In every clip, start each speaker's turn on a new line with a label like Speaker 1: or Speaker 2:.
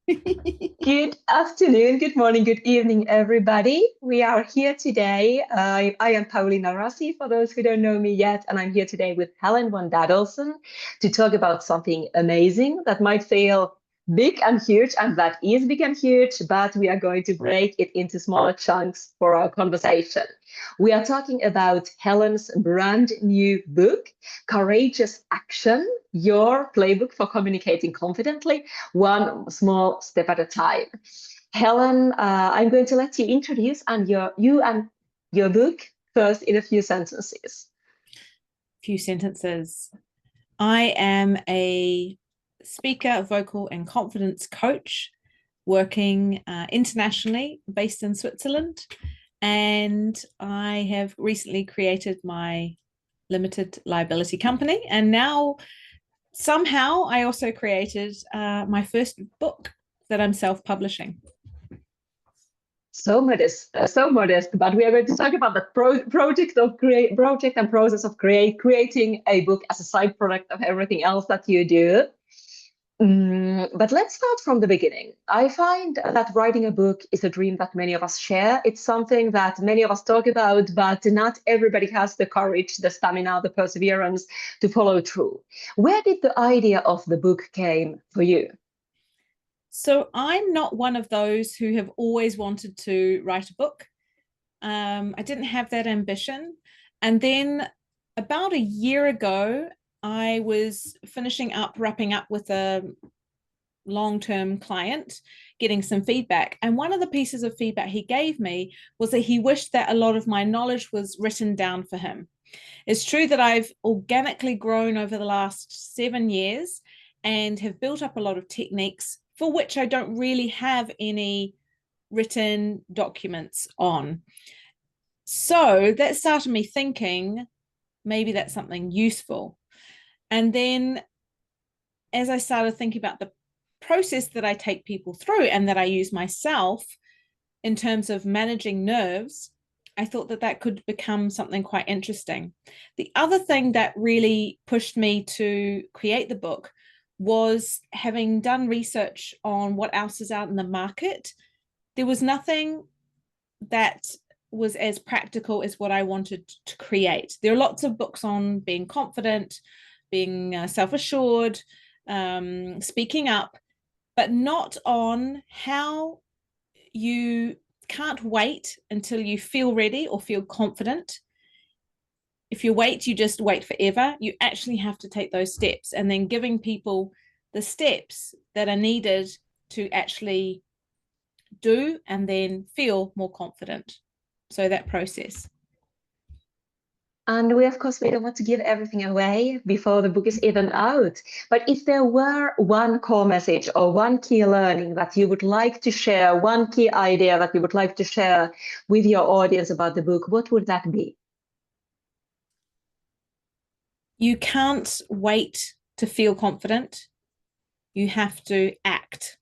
Speaker 1: Good afternoon, good morning, good evening, everybody. We are here today. I am Pauliina Rasi, for those who don't know me yet, and I'm here today with Helen von Dadelszen to talk about something amazing that might feel big and huge, and that is big and huge, but we are going to break it into smaller chunks for our conversation. We are talking about Helen's brand new book, Courageous Action, Your Playbook for Communicating Confidently, one small step at a time. Helen, I'm going to let you introduce you and your book first in a few sentences.
Speaker 2: Few sentences. I am a speaker, vocal, and confidence coach working internationally, based in Switzerland. And I have recently created my limited liability company. And now, somehow, I also created my first book that I'm self-publishing.
Speaker 1: So modest, but we are going to talk about the project and process of creating a book as a side product of everything else that you do. But let's start from the beginning. I find that writing a book is a dream that many of us share. It's something that many of us talk about, but not everybody has the courage, the stamina, the perseverance to follow through. Where did the idea of the book came for you?
Speaker 2: So I'm not one of those who have always wanted to write a book. I didn't have that ambition. And then about a year ago, I was wrapping up with a long-term client, getting some feedback. And one of the pieces of feedback he gave me was that he wished that a lot of my knowledge was written down for him. It's true that I've organically grown over the last 7 years and have built up a lot of techniques for which I don't really have any written documents on. So that started me thinking, maybe that's something useful. And then as I started thinking about the process that I take people through and that I use myself in terms of managing nerves, I thought that that could become something quite interesting. The other thing that really pushed me to create the book was having done research on what else is out in the market. There was nothing that was as practical as what I wanted to create. There are lots of books on being confident, being self-assured, speaking up, but not on how you can't wait until you feel ready or feel confident. If you wait, you just wait forever. You actually have to take those steps, and then giving people the steps that are needed to actually do and then feel more confident. So that process.
Speaker 1: And of course, we don't want to give everything away before the book is even out. But if there were one core message or one key learning that you would like to share, one key idea that you would like to share with your audience about the book, what would that be?
Speaker 2: You can't wait to feel confident. You have to act.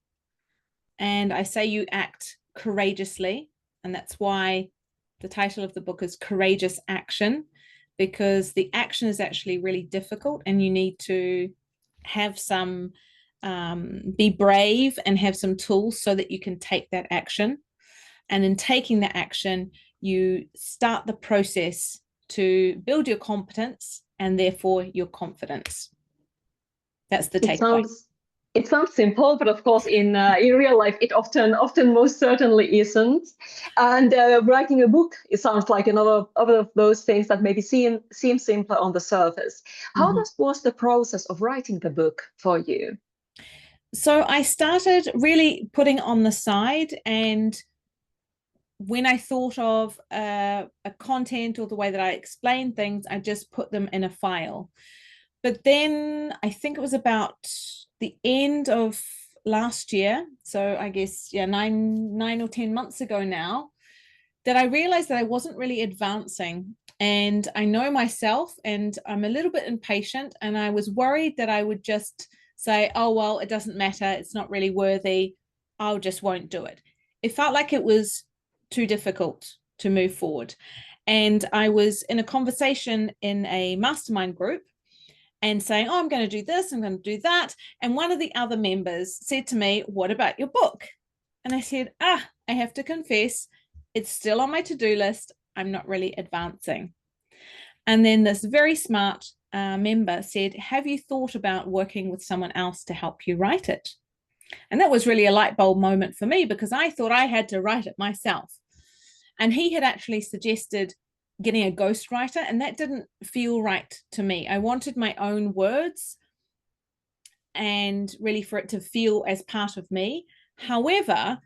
Speaker 2: And I say you act courageously. And that's why the title of the book is Courageous Action, because the action is actually really difficult and you need to have some, be brave and have some tools so that you can take that action. And in taking that action, you start the process to build your competence and therefore your confidence. That's the takeaway.
Speaker 1: It sounds simple, but of course, in real life, it often most certainly isn't. And writing a book, it sounds like another of those things that maybe seem simpler on the surface. How was the process of writing the book for you?
Speaker 2: So I started really putting on the side, and when I thought of a content or the way that I explain things, I just put them in a file. But then I think it was about the end of last year, so I guess nine or 10 months ago now, that I realized that I wasn't really advancing. And I know myself, and I'm a little bit impatient, and I was worried that I would just say, oh well, it doesn't matter, it's not really worthy, I just won't do it. It felt like it was too difficult to move forward. And I was in a conversation in a mastermind group, and saying, oh, I'm going to do this, I'm going to do that. And one of the other members said to me, what about your book? And I said, I have to confess, it's still on my to-do list. I'm not really advancing. And then this very smart member said, have you thought about working with someone else to help you write it? And that was really a light bulb moment for me, because I thought I had to write it myself. And he had actually suggested getting a ghostwriter, and that didn't feel right to me. I wanted my own words and really for it to feel as part of me. However,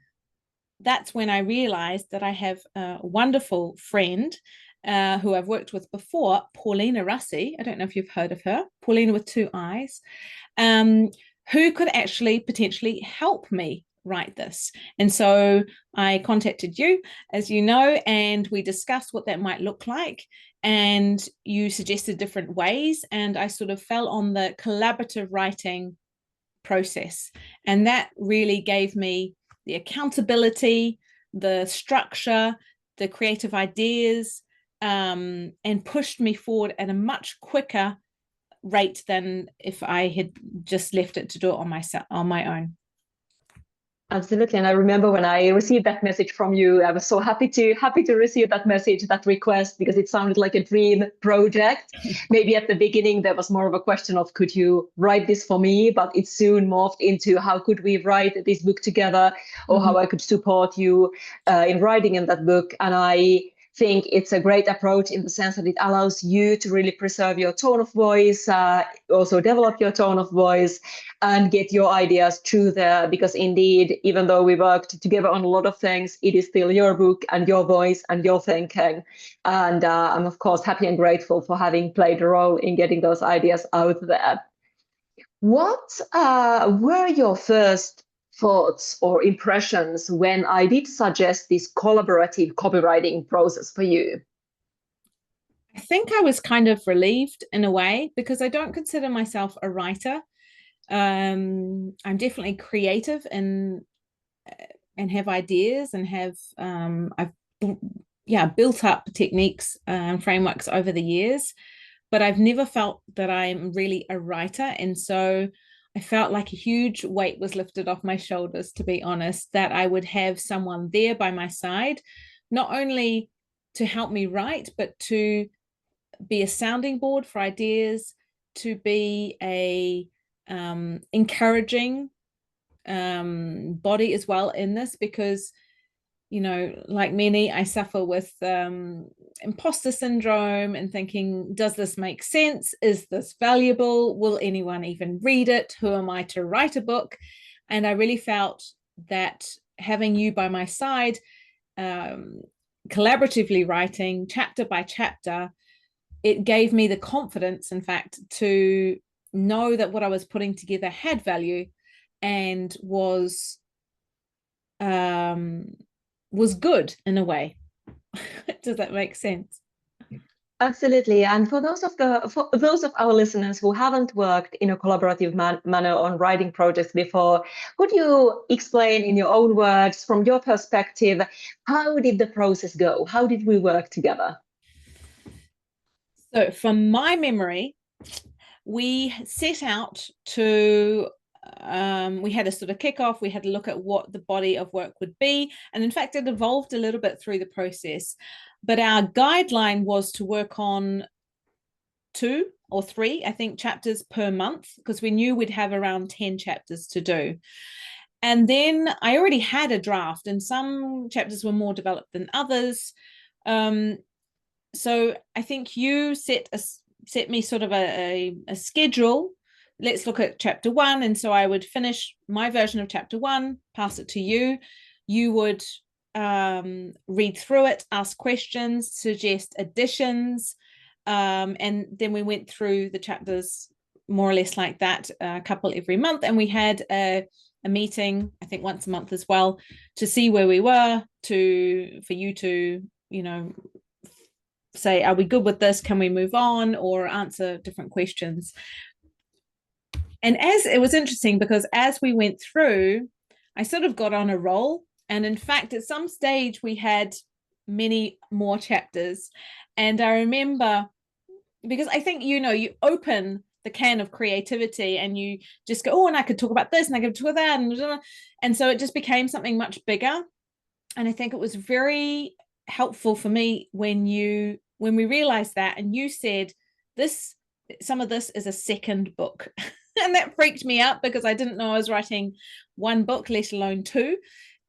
Speaker 2: that's when I realized that I have a wonderful friend who I've worked with before, Pauliina Rasi. I don't know if you've heard of her, Pauliina with 2 eyes, who could actually potentially help me write this. And so I contacted you, as you know, and we discussed what that might look like. And you suggested different ways, and I sort of fell on the collaborative writing process. And that really gave me the accountability, the structure, the creative ideas, and pushed me forward at a much quicker rate than if I had just left it to do it on my own.
Speaker 1: Absolutely. And I remember when I received that message from you, I was so happy to receive that message, that request, because it sounded like a dream project. Maybe at the beginning, there was more of a question of, could you write this for me? But it soon morphed into, how could we write this book together, or how I could support you in writing in that book. And I think it's a great approach in the sense that it allows you to really preserve your tone of voice, also develop your tone of voice, and get your ideas through there. Because indeed, even though we worked together on a lot of things, it is still your book and your voice and your thinking. And I'm, of course, happy and grateful for having played a role in getting those ideas out there. What were your first thoughts or impressions when I did suggest this collaborative copywriting process for you?
Speaker 2: I think I was kind of relieved in a way, because I don't consider myself a writer. I'm definitely creative and have ideas, and have I've built up techniques and frameworks over the years, but I've never felt that I'm really a writer. And so I felt like a huge weight was lifted off my shoulders, to be honest, that I would have someone there by my side, not only to help me write, but to be a sounding board for ideas, to be a encouraging body as well in this, because, you know, like many, I suffer with imposter syndrome and thinking, does this make sense? Is this valuable? Will anyone even read it? Who am I to write a book? And I really felt that having you by my side, collaboratively writing chapter by chapter, it gave me the confidence, in fact, to know that what I was putting together had value and was good in a way. Does that make sense?
Speaker 1: Absolutely. And for those of our listeners who haven't worked in a collaborative manner on writing projects before, could you explain in your own words, from your perspective, how did the process go? How did we work together?
Speaker 2: So from my memory, we set out to we had a sort of kickoff. We had a look at what the body of work would be. And in fact, it evolved a little bit through the process. But our guideline was to work on 2 or 3, I think, chapters per month, because we knew we'd have around 10 chapters to do. And then I already had a draft, and some chapters were more developed than others. So I think you set me sort of a schedule. Let's look at chapter 1. And so I would finish my version of chapter 1, pass it to you. You would read through it, ask questions, suggest additions. And then we went through the chapters more or less like that, a couple every month. And we had a meeting, I think once a month as well, to see where we were, for you to, you know, say, are we good with this? Can we move on? Or answer different questions. And as it was interesting, because as we went through, I sort of got on a roll. And in fact, at some stage, we had many more chapters. And I remember, because I think, you know, you open the can of creativity, and you just go, oh, and I could talk about this and I could talk about that, and so it just became something much bigger. And I think it was very helpful for me when we realized that, and you said some of this is a second book. And that freaked me out because I didn't know I was writing one book, let alone two.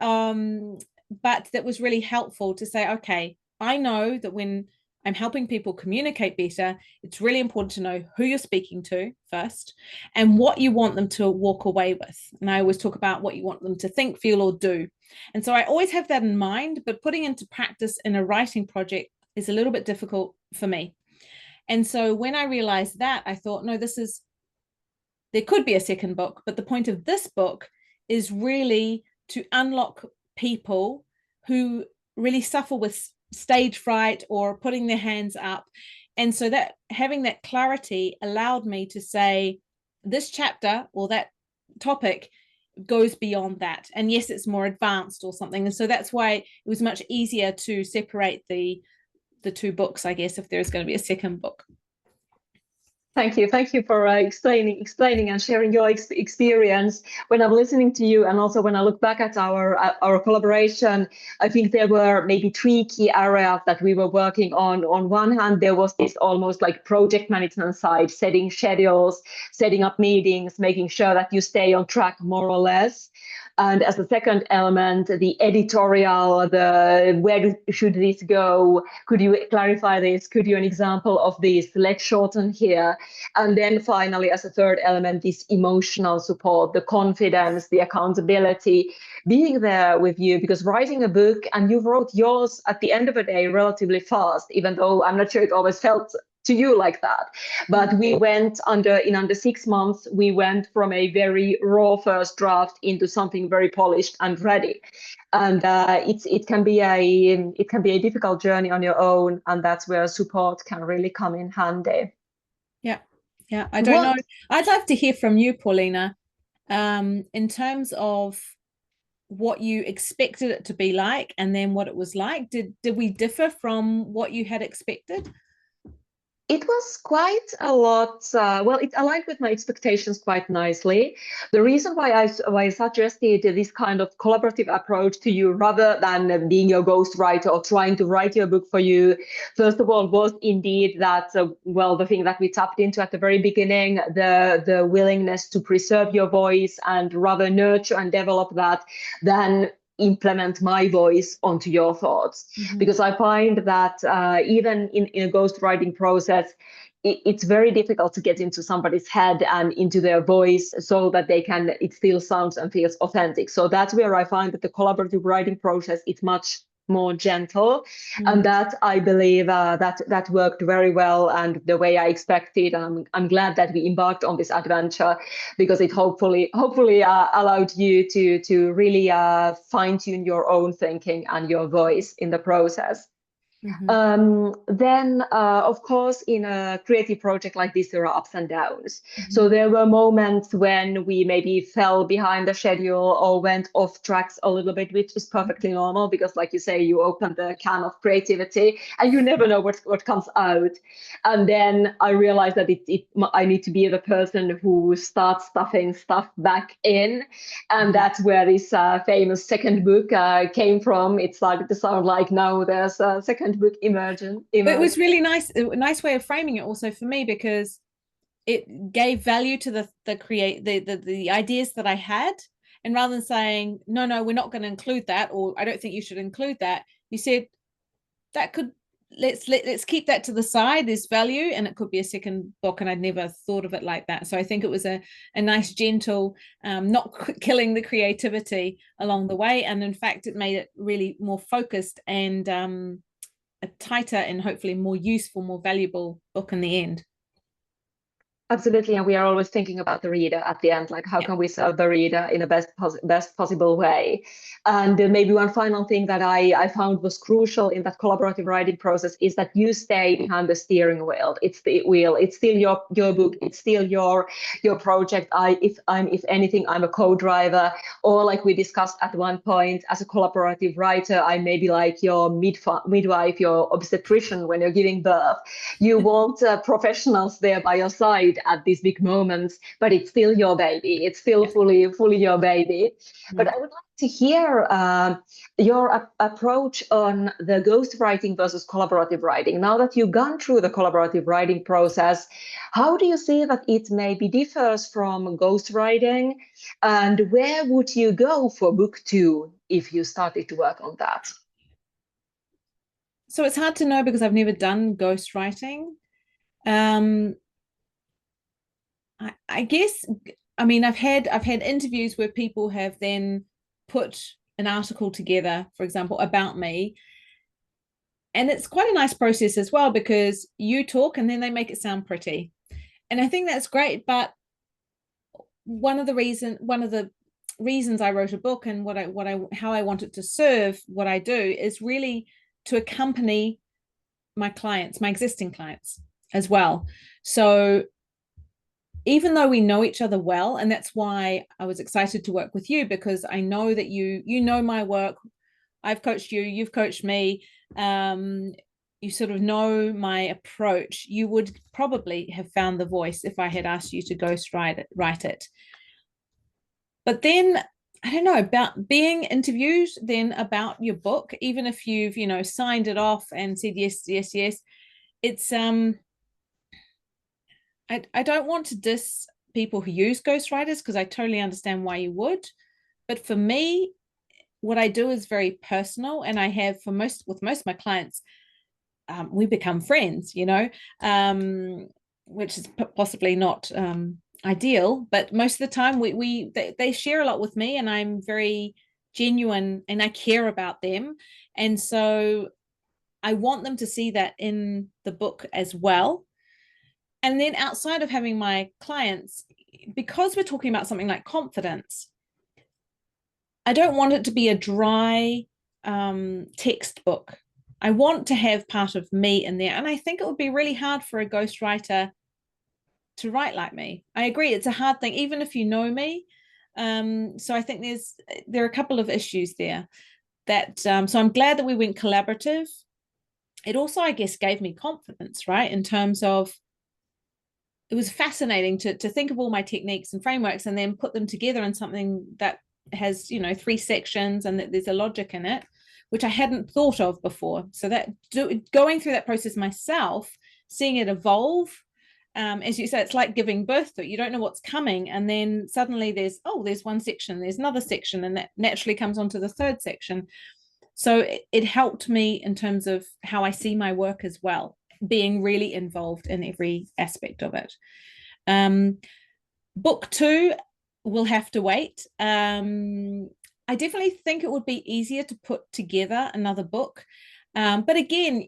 Speaker 2: But that was really helpful to say, okay, I know that when I'm helping people communicate better, it's really important to know who you're speaking to first and what you want them to walk away with. And I always talk about what you want them to think, feel, or do. And so I always have that in mind, but putting into practice in a writing project is a little bit difficult for me. And so when I realized that, I thought, no, there could be a second book, but the point of this book is really to unlock people who really suffer with stage fright or putting their hands up. And so that having that clarity allowed me to say this chapter or that topic goes beyond that. And yes, it's more advanced or something. And so that's why it was much easier to separate the two books, I guess, if there's going to be a second book.
Speaker 1: Thank you for explaining and sharing your experience. When I'm listening to you, and also when I look back at our collaboration, I think there were maybe three key areas that we were working on. On one hand, there was this almost like project management side, setting schedules, setting up meetings, making sure that you stay on track more or less. And as a second element, the editorial, where should this go? Could you clarify this? Could you an example of this? Let's shorten here. And then finally, as a third element, this emotional support, the confidence, the accountability, being there with you, because writing a book, and you wrote yours at the end of the day relatively fast, even though I'm not sure it always felt to you like that. But we went in under 6 months, we went from a very raw first draft into something very polished and ready. And it can be a difficult journey on your own, and that's where support can really come in handy.
Speaker 2: Yeah. I don't know. I'd love to hear from you, Pauliina, in terms of what you expected it to be like and then what it was like. Did we differ from what you had expected?
Speaker 1: It was quite a lot. It aligned with my expectations quite nicely. The reason why I suggested this kind of collaborative approach to you rather than being your ghostwriter or trying to write your book for you, first of all, was indeed that, the thing that we tapped into at the very beginning, the willingness to preserve your voice and rather nurture and develop that than implement my voice onto your thoughts. Mm-hmm. Because I find that even in a ghostwriting process, it's very difficult to get into somebody's head and into their voice so that it still sounds and feels authentic. So that's where I find that the collaborative writing process is much more gentle. Mm-hmm. And that I believe that worked very well and the way I expected. I'm glad that we embarked on this adventure because it hopefully allowed you to really fine-tune your own thinking and your voice in the process. Mm-hmm. Then, of course, in a creative project like this, there are ups and downs. Mm-hmm. So there were moments when we maybe fell behind the schedule or went off tracks a little bit, which is perfectly normal because, like you say, you open the can of creativity and you never know what comes out. And then I realized that I need to be the person who starts stuffing stuff back in. And that's where this famous second book came from. It started to sound like now there's a second book emerging.
Speaker 2: It was really nice, a nice way of framing it also for me because it gave value to the ideas that I had. And rather than saying, no, we're not going to include that, or I don't think you should include that, you said that could let's keep that to the side. There's value, and it could be a second book. And I'd never thought of it like that. So I think it was a nice, gentle, not killing the creativity along the way. And in fact, it made it really more focused and a tighter and hopefully more useful, more valuable book in the end.
Speaker 1: Absolutely, and we are always thinking about the reader at the end, like how can we serve the reader in the best possible way. And maybe one final thing that I found was crucial in that collaborative writing process is that you stay behind the steering wheel. It's still your book, it's still your project. If anything, I'm a co-driver, or like we discussed at one point, as a collaborative writer, I may be like your midwife, your obstetrician when you're giving birth. You want professionals there by your side. at these big moments, but it's still your baby. It's still fully your baby. But I would like to hear your approach on the ghostwriting versus collaborative writing. Now that you've gone through the collaborative writing process, how do you see that it maybe differs from ghostwriting? And where would you go for book 2 if you started to work on that?
Speaker 2: So it's hard to know because I've never done ghostwriting. I guess, I mean, I've had interviews where people have then put an article together, for example, about me. And it's quite a nice process as well, because you talk and then they make it sound pretty. And I think that's great. But one of the reasons I wrote a book and how I want it to serve what I do is really to accompany my clients, my existing clients as well. So even though we know each other well, and that's why I was excited to work with you, because I know that you know my work. I've coached you, you've coached me. You sort of know my approach. You would probably have found the voice if I had asked you to ghostwrite it. But then I don't know, about being interviewed then about your book, even if you've, signed it off and said yes, yes, yes, it's I don't want to diss people who use ghostwriters, because I totally understand why you would. But for me, what I do is very personal, and I have with most of my clients, we become friends, which is possibly not ideal, but most of the time they share a lot with me, and I'm very genuine and I care about them. And so I want them to see that in the book as well. And then outside of having my clients, because we're talking about something like confidence, I don't want it to be a dry textbook. I want to have part of me in there. And I think it would be really hard for a ghostwriter to write like me. I agree. It's a hard thing, even if you know me. So I think there are a couple of issues there so I'm glad that we went collaborative. It also, I guess, gave me confidence, right? In terms of, it was fascinating to think of all my techniques and frameworks and then put them together in something that has 3 sections and that there's a logic in it, which I hadn't thought of before. So that going through that process myself, seeing it evolve, as you say, it's like giving birth to it. You don't know what's coming, and then suddenly there's one section, there's another section, and that naturally comes onto the 3rd section. So it helped me in terms of how I see my work as well, being really involved in every aspect of it. Book 2 will have to wait. I definitely think it would be easier to put together another book. But again,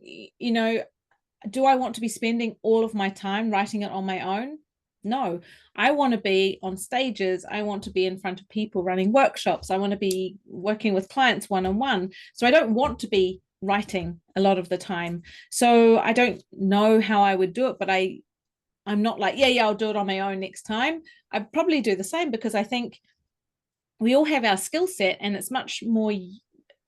Speaker 2: do I want to be spending all of my time writing it on my own? No, I want to be on stages. I want to be in front of people running workshops. I want to be working with clients one-on-one. So I don't want to be writing a lot of the time. So I don't know how I would do it, but I'm not like, yeah, I'll do it on my own next time. I'd probably do the same, because I think we all have our skill set, and it's much more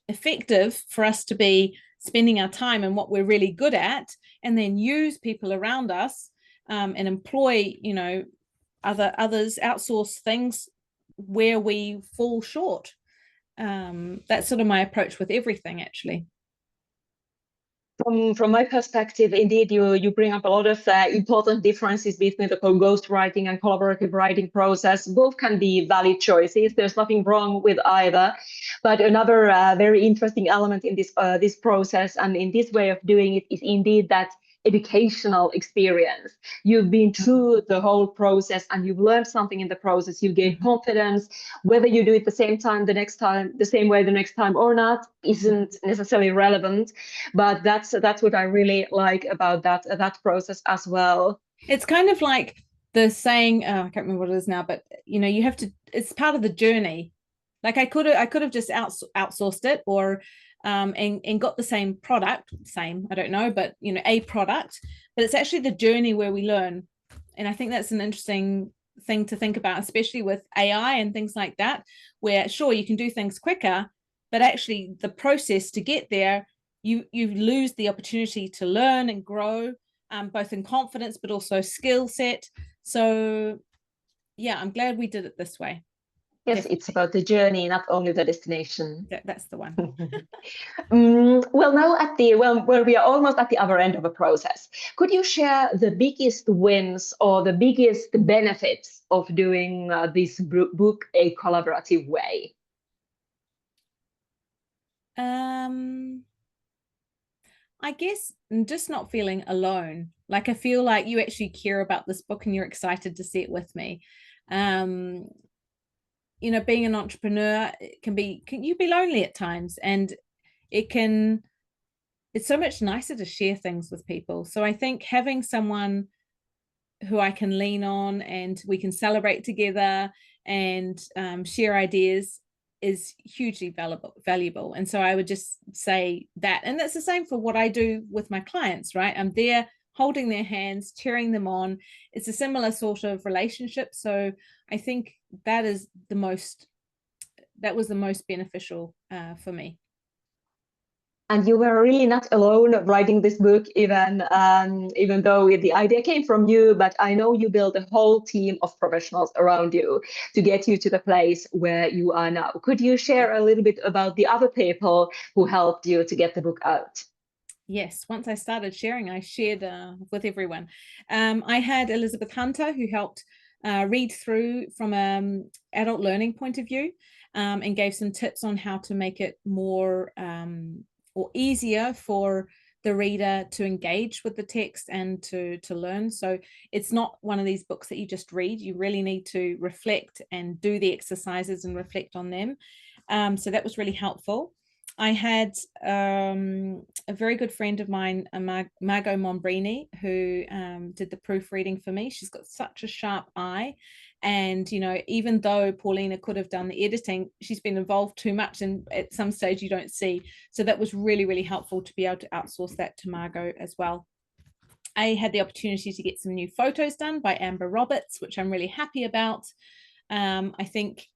Speaker 2: effective for us to be spending our time in what we're really good at, and then use people around us and employ, others, outsource things where we fall short. That's sort of my approach with everything, actually.
Speaker 1: From my perspective, indeed, you bring up a lot of important differences between the ghostwriting and collaborative writing process. Both can be valid choices. There's nothing wrong with either. But another very interesting element in this process and in this way of doing it is indeed that educational experience. You've been through the whole process and you've learned something in the process. You gain confidence. Whether you do it the same way the next time or not isn't necessarily relevant. But that's what I really like about that process as well.
Speaker 2: It's kind of like the saying, I can't remember what it is now, but you have to, it's part of the journey. Like I could have just outsourced it, or and got the same product, I don't know, but a product, but it's actually the journey where we learn. And I think that's an interesting thing to think about, especially with AI and things like that, where sure, you can do things quicker, but actually the process to get there, you lose the opportunity to learn and grow, both in confidence, but also skill set. So yeah, I'm glad we did it this way.
Speaker 1: Yes,
Speaker 2: Definitely.
Speaker 1: it's about the journey, not only the destination.
Speaker 2: That's the one.
Speaker 1: Well, now well, we are almost at the other end of a process. Could you share the biggest wins or the biggest benefits of doing this book a collaborative way?
Speaker 2: I guess just not feeling alone. Like I feel like you actually care about this book and you're excited to see it with me. You know, being an entrepreneur can you be lonely at times, and it's so much nicer to share things with people. So I think having someone who I can lean on and we can celebrate together and share ideas is hugely valuable. And so I would just say that. And that's the same for what I do with my clients, right? I'm there holding their hands, cheering them on. It's a similar sort of relationship. So I think that was the most beneficial for me.
Speaker 1: And you were really not alone writing this book, even though the idea came from you. But I know you built a whole team of professionals around you to get you to the place where you are now. Could you share a little bit about the other people who helped you to get the book out?
Speaker 2: Yes, once I started sharing, I shared with everyone. I had Elizabeth Hunter, who helped read through from an adult learning point of view, and gave some tips on how to make it more or easier for the reader to engage with the text and to learn. So it's not one of these books that you just read. You really need to reflect and do the exercises and reflect on them. So that was really helpful. I had a very good friend of mine, Margot Mombrini, who did the proofreading for me. She's got such a sharp eye. And, you know, even though Pauliina could have done the editing, she's been involved too much. And at some stage you don't see. So that was really, really helpful to be able to outsource that to Margot as well. I had the opportunity to get some new photos done by Amber Roberts, which I'm really happy about. I think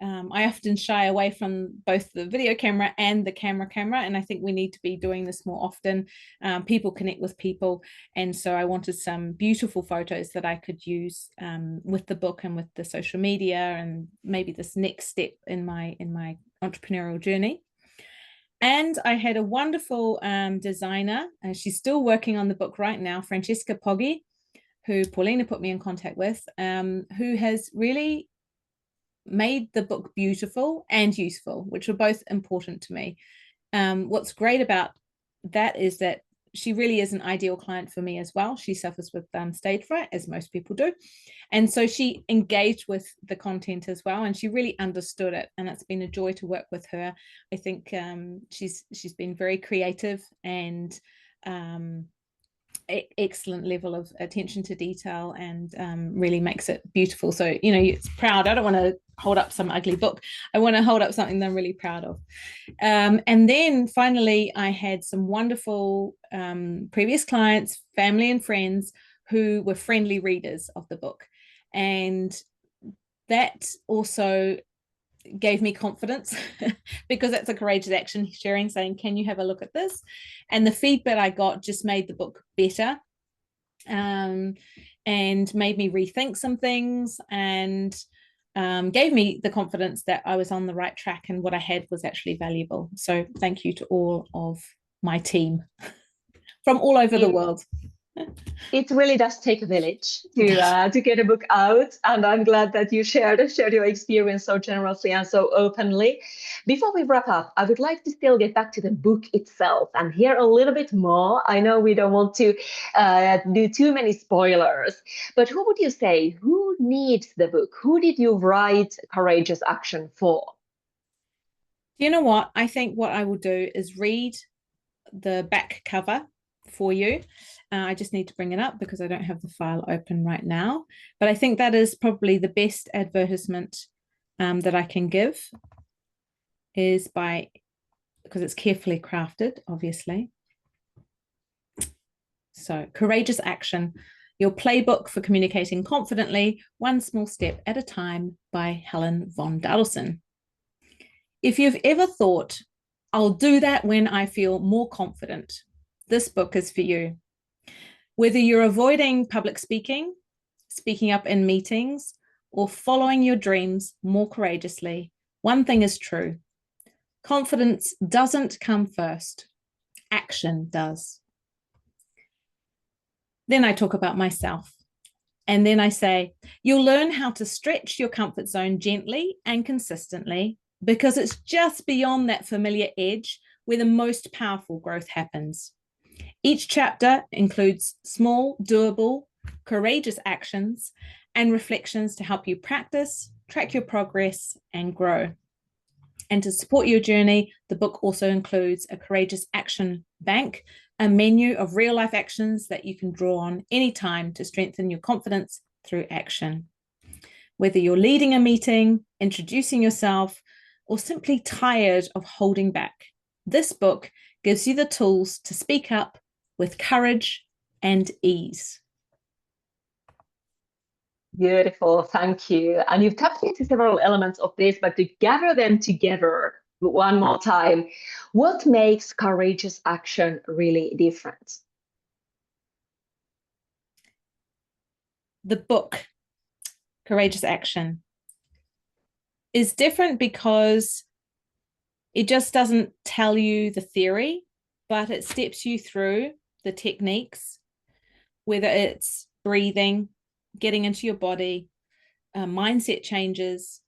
Speaker 2: I often shy away from both the video camera and the camera, and I think we need to be doing this more often. People connect with people, and so I wanted some beautiful photos that I could use with the book and with the social media, and maybe this next step in my entrepreneurial journey. And I had a wonderful designer, and she's still working on the book right now, Francesca Poggi, who Pauliina put me in contact with, who has really made the book beautiful and useful, which were both important to me. What's great about that is that she really is an ideal client for me as well. She suffers with stage fright, as most people do. And so she engaged with the content as well, and she really understood it. And it's been a joy to work with her. I think she's been very creative and excellent level of attention to detail, and really makes it beautiful. So, you know, it's proud. I don't want to hold up some ugly book. I want to hold up something that I'm really proud of. And then finally, I had some wonderful previous clients, family and friends who were friendly readers of the book. And that also gave me confidence because that's a courageous action, sharing, saying, can you have a look at this? And the feedback I got just made the book better, and made me rethink some things, and gave me the confidence that I was on the right track and what I had was actually valuable. So thank you to all of my team from all over the world.
Speaker 1: It really does take a village to get a book out, and I'm glad that you shared your experience so generously and so openly. Before we wrap up, I would like to still get back to the book itself and hear a little bit more. I know we don't want to do too many spoilers, but who would you say, who needs the book? Who did you write Courageous Action for?
Speaker 2: You know what? I think what I will do is read the back cover for you. I just need to bring it up because I don't have the file open right now. But I think that is probably the best advertisement that I can give, is because it's carefully crafted, obviously. So, Courageous Action, your playbook for communicating confidently, one small step at a time, by Helen von Dadelszen. If you've ever thought, I'll do that when I feel more confident, this book is for you. Whether you're avoiding public speaking, speaking up in meetings, or following your dreams more courageously, one thing is true. Confidence doesn't come first. Action does. Then I talk about myself. And then I say, you'll learn how to stretch your comfort zone gently and consistently, because it's just beyond that familiar edge where the most powerful growth happens. Each chapter includes small, doable, courageous actions and reflections to help you practice, track your progress, and grow. And to support your journey, the book also includes a courageous action bank, a menu of real life actions that you can draw on anytime to strengthen your confidence through action. Whether you're leading a meeting, introducing yourself, or simply tired of holding back, this book gives you the tools to speak up with courage and ease.
Speaker 1: Beautiful, thank you. And you've tapped into several elements of this, but to gather them together one more time, what makes courageous action really different?
Speaker 2: The book, Courageous Action, is different because it just doesn't tell you the theory, but it steps you through the techniques, whether it's breathing, getting into your body, mindset changes,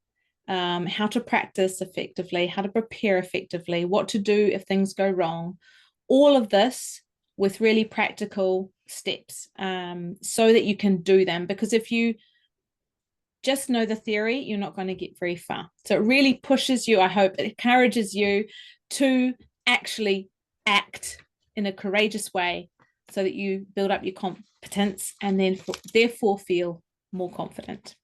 Speaker 2: how to practice effectively, how to prepare effectively, what to do if things go wrong. All of this with really practical steps, so that you can do them. Because if you just know the theory, you're not going to get very far. So it really pushes you, I hope, it encourages you to actually act in a courageous way so that you build up your competence and then therefore feel more confident.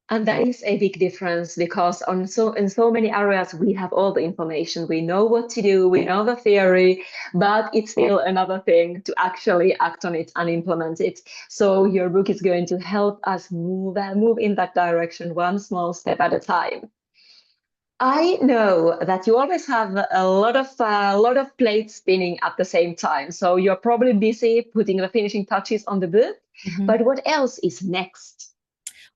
Speaker 1: And that is a big difference, because in so many areas we have all the information, we know what to do, we know the theory, but it's still another thing to actually act on it and implement it. So your book is going to help us move in that direction, one small step at a time. I know that you always have a lot of plates spinning at the same time. So you're probably busy putting the finishing touches on the book. Mm-hmm. But what else is next?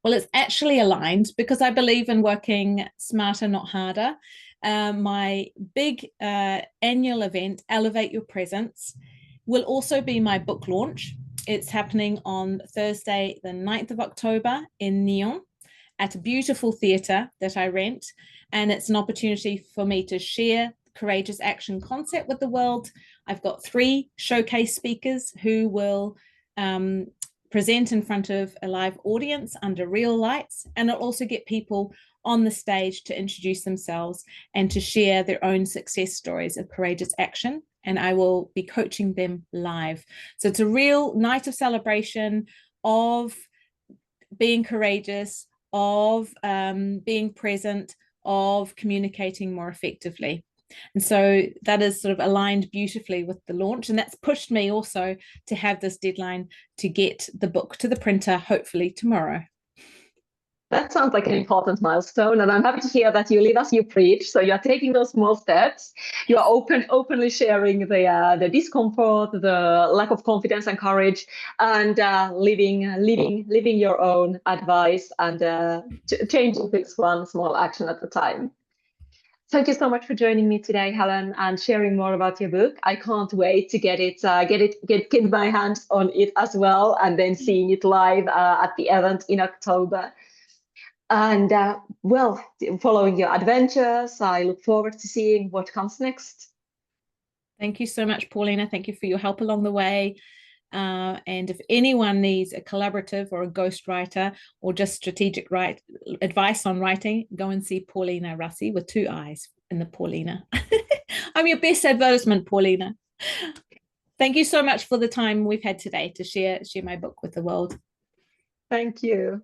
Speaker 2: Well, it's actually aligned because I believe in working smarter, not harder. My big annual event, Elevate Your Presence, will also be my book launch. It's happening on Thursday, the 9th of October in Nyon at a beautiful theatre that I rent. And it's an opportunity for me to share courageous action concept with the world. I've got 3 showcase speakers who will present in front of a live audience under real lights, and it'll also get people on the stage to introduce themselves and to share their own success stories of courageous action, and I will be coaching them live. So it's a real night of celebration of being courageous, of being present, of communicating more effectively. And so that is sort of aligned beautifully with the launch. And that's pushed me also to have this deadline to get the book to the printer, hopefully tomorrow.
Speaker 1: That sounds like an important milestone. And I'm happy to hear that you live as you preach. So you're taking those small steps. You're openly sharing the discomfort, the lack of confidence and courage, and living your own advice and changing things one small action at a time. Thank you so much for joining me today, Helen, and sharing more about your book. I can't wait to get my hands on it as well, and then seeing it live at the event in October. And well, following your adventures, I look forward to seeing what comes next.
Speaker 2: Thank you so much, Pauliina. Thank you for your help along the way. And if anyone needs a collaborative or a ghostwriter or just strategic advice on writing, go and see Pauliina Rasi with 2 eyes in the Pauliina. I'm your best advertisement, Pauliina. Thank you so much for the time we've had today to share my book with the world.
Speaker 1: Thank you.